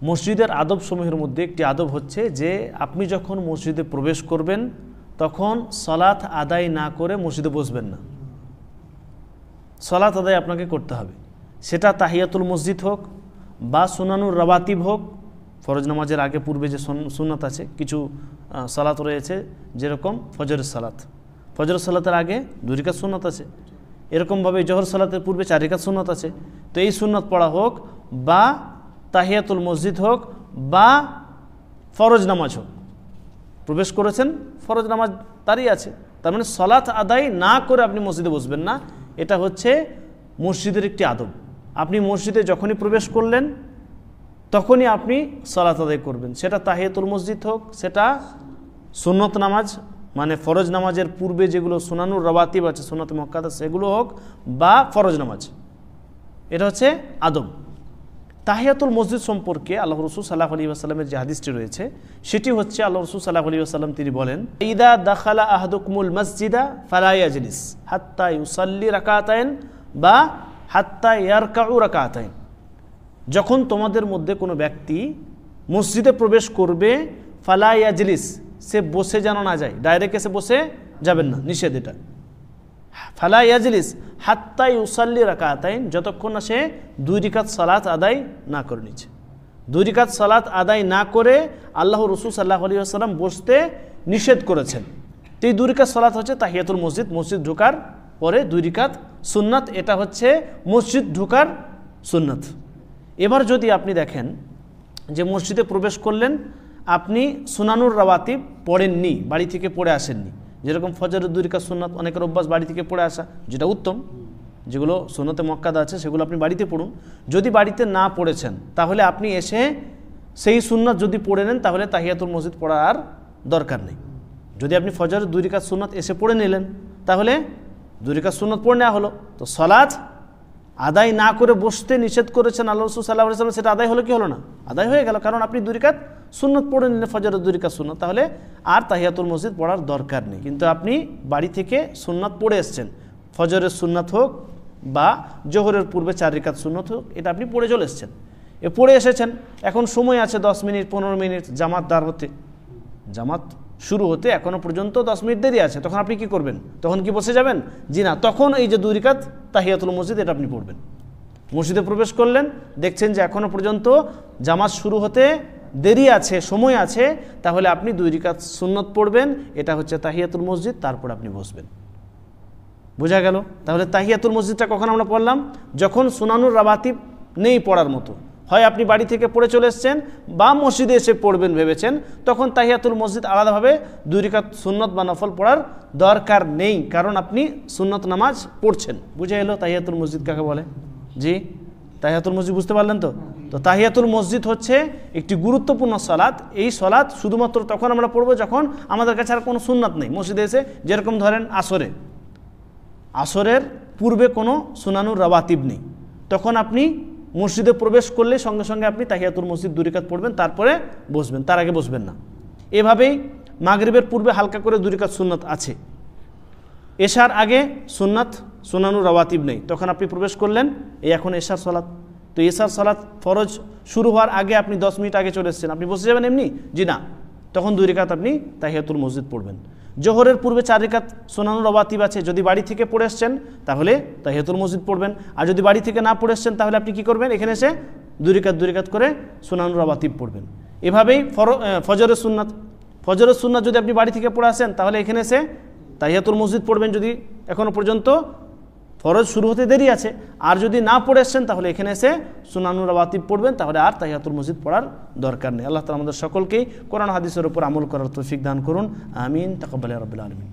মসজিদের আদবসমূহের মধ্যে একটি আদব হচ্ছে যে আপনি যখন মসজিদে প্রবেশ করবেন তখন সালাত আদায় না করে মসজিদে বসবেন না। সালাত আদায় আপনাকে করতে হবে, সেটা তাহিয়াতুল মসজিদ হোক বা সুনানুর রাওয়াতিব হোক। ফরজ নামাজের আগে পূর্বে যে সুন্নাত আছে, কিছু সালাত রয়েছে, যেরকম ফজরের সালাত, ফজরের সালাতের আগে 2 রাকাত সুন্নাত আছে। এরকমভাবে জোহর সালাতের পূর্বে 4 রাকাত সুন্নাত আছে। তো এই সুন্নাত পড়া হোক বা তাহিয়াতুল মসজিদ হোক বা ফরজ নামাজ হোক, প্রবেশ করেছেন, ফরজ নামাজ দাঁড়িয়ে আছে, তার মানে সালাত আদায় না করে আপনি মসজিদে বসবেন না। এটা হচ্ছে মসজিদের একটি আদব। আপনি মসজিদে যখনই প্রবেশ করলেন তখনই আপনি সালাত আদায় করবেন, সেটা তাহিয়াতুল মসজিদ হোক, সেটা সুন্নত নামাজ মানে ফরজ নামাজের পূর্বে যেগুলো সুনানুর রাওয়াতিব আছে, সুন্নত মুআক্কাদা, সেগুলো হোক বা ফরজ নামাজ। এটা হচ্ছে আদব। তাহিয়াতুল মসজিদ সম্পর্কে আল্লাহ রাসূল সাল্লাল্লাহু আলাইহি ওয়াসাল্লামের যে হাদিসটি রয়েছে সেটি হচ্ছে, আল্লাহ রাসূল সাল্লাল্লাহু আলাইহি ওয়াসাল্লাম তিনি বলেন, ইদা দাখালা আহাদুকুমুল মসজিদা ফালা ইয়াজলিস হাত্তা ইউসাল্লি রাকাতাইন বা হাত্তা ইয়ারকাউ রাকাতাইন। যখন তোমাদের মধ্যে কোনো ব্যক্তি মসজিদে প্রবেশ করবে, ফালা ইয়াজলিস, সে বসে যেন না যায়, ডাইরেক্ট এসে বসে যাবেন না, নিষেধ এটা। ফালা ইয়াজলিস হাত্তা ইউসাল্লি রাকাতাইন, যতক্ষণ না সে 2 রাকাত সালাত আদায় না করে নিচ্ছে। 2 রাকাত সালাত আদায় না করে আল্লাহ রাসূল সাল্লাল্লাহু আলাইহি ওয়াসাল্লাম বসতে নিষেধ করেছেন। তো এই 2 রাকাত সালাত হচ্ছে তাহিয়াতুল মসজিদ, মসজিদ ঢোকার পরে 2 রাকাত সুন্নাত, এটা হচ্ছে মসজিদ ঢোকার সুন্নাত। এবার যদি আপনি দেখেন যে মসজিদে প্রবেশ করলেন, আপনি সুনানুর রাওয়াতিব পড়েননি, বাড়ি থেকে পড়ে আসেননি, যেরকম ফজরের 2 রাকাত সুন্নাত অনেকের অভ্যাস বাড়ি থেকে পড়ে আসা, যেটা উত্তম। যেগুলো সুন্নতে মুআক্কাদা আছে সেগুলো আপনি বাড়িতে পড়ুন। যদি বাড়িতে না পড়েছেন তাহলে আপনি এসে সেই সুন্নাত যদি পড়ে নেন তাহলে তাহিয়াতুল মসজিদ পড়ার আর দরকার নেই। যদি আপনি ফজরের 2 রাকাত সুন্নাত এসে পড়ে নিলেন তাহলে 2 রাকাত সুন্নাত পড়ে নেওয়া হলো। তো সালাত আদায় না করে বসতে নিষেধ করেছেন আল্লাহ রাসূল সাল্লাল্লাহু আলাইহি ওয়াসাল্লাম, সেটা আদায় হলো কি হলো না? আদায় হয়ে গেল, কারণ আপনি 2 রাকাত সুন্নাত পড়ে নিলেন, ফজরের 2 রাকাত সুন্নাত, তাহলে আর তাহিয়াতুল মসজিদ পড়ার দরকার নেই। কিন্তু আপনি বাড়ি থেকে সুন্নাত পড়ে এসছেন, ফজরের সুন্নাত হোক বা জোহরের পূর্বে 4 রাকাত সুন্নাত হোক, এটা আপনি পড়ে চলে এসছেন। পড়ে এসেছেন, এখন সময় আছে 10 মিনিট 15 মিনিট জামাত দাঁড় হতে, জামাত শুরু হতে এখনও পর্যন্ত 10 মিনিট দেরি আছে, তখন আপনি কি করবেন? তখন কি বসে যাবেন? জি না, তখন এই যে 2 রাকাত তাহিয়াতুল মসজিদ এটা আপনি পড়বেন। মসজিদে প্রবেশ করলেন, দেখছেন যে এখনও পর্যন্ত জামাত শুরু হতে দেরি আছে, সময় আছে, তাহলে আপনি 2 রাকাত সুন্নাত পড়বেন, এটা হচ্ছে তাহিয়াতুল মসজিদ, তারপর আপনি বসবেন। বোঝা গেল? তাহলে তাহিয়াতুল মসজিদটা কখন আমরা পড়লাম? যখন সুনানুর রাওয়াতিব নেই পড়ার মতো, হয় আপনি বাড়ি থেকে পড়ে চলে এসেছেন বা মসজিদে এসে পড়বেন ভেবেছেন, তখন তাহিয়াতুল মসজিদ আলাদাভাবে 2 রাকাত সুন্নাত বা নফল পড়ার দরকার নেই, কারণ আপনি সুন্নাত নামাজ পড়ছেন। বুঝে এলো তাহিয়াতুল মসজিদ কাকে বলে? জি, তাহিয়াতুল মসজিদ বুঝতে পারলেন তো? তো তাহিয়াতুল মসজিদ হচ্ছে একটি গুরুত্বপূর্ণ সালাত। এই সালাত শুধুমাত্র তখন আমরা পড়বো যখন আমাদের কাছে আর কোনো সুন্নাত নেই মসজিদে এসে। যেরকম ধরেন আসরের পূর্বে কোনো সুনানুর রাওয়াতিব নেই, তখন আপনি মসজিদে প্রবেশ করলে সঙ্গে সঙ্গে আপনি তাহিয়াতুল মসজিদ 2 রাকাত পড়বেন, তারপরে বসবেন, তার আগে বসবেন না। এভাবেই মাগরিবের পূর্বে হালকা করে 2 রাকাত সুন্নাত আছে, এশার আগে সুন্নাত সুনানুর রাওয়াতিব নেই, তখন আপনি প্রবেশ করলেন, এই এখন এশার সালাত। তো এশার সালাত ফরজ শুরু হওয়ার আগে আপনি 10 মিনিট আগে চলে এসেছেন, আপনি বসে যাবেন এমনি? জি না, তখন 2 রাকাত আপনি তাহিয়াতুল মসজিদ পড়বেন। জোহরের পূর্বে 4 রাকাত সুনানুর রাওয়াতিব আছে, যদি বাড়ি থেকে পড়ে এসেছেন তাহলে তাহিয়াতুল মসজিদ পড়বেন, আর যদি বাড়ি থেকে না পড়ে এসেছেন তাহলে আপনি কি করবেন? এখানে এসে 2 রাকাত করে সুনানুর রাওয়াতিব পড়বেন। এভাবেই ফজরের সুন্নাত যদি আপনি বাড়ি থেকে পড়ে আসেন তাহলে এখানে এসে তাহিয়াতুল মসজিদ পড়বেন, যদি এখনও পর্যন্ত ফরজ শুরু হতে দেরি আছে। আর যদি না পড়ে এসেছেন তাহলে এখানে এসে সুনানুর রাওয়াতিব পড়বেন, তাহলে আর তাহিয়াতুল মসজিদ পড়ার দরকার নেই। আল্লাহ তাআলা আমাদের সকলকেই কোরআন হাদিসের উপর আমল করার তৌফিক দান করুন। আমিন। তাকাব্বাল ইয়া রাব্বিল আলামিন।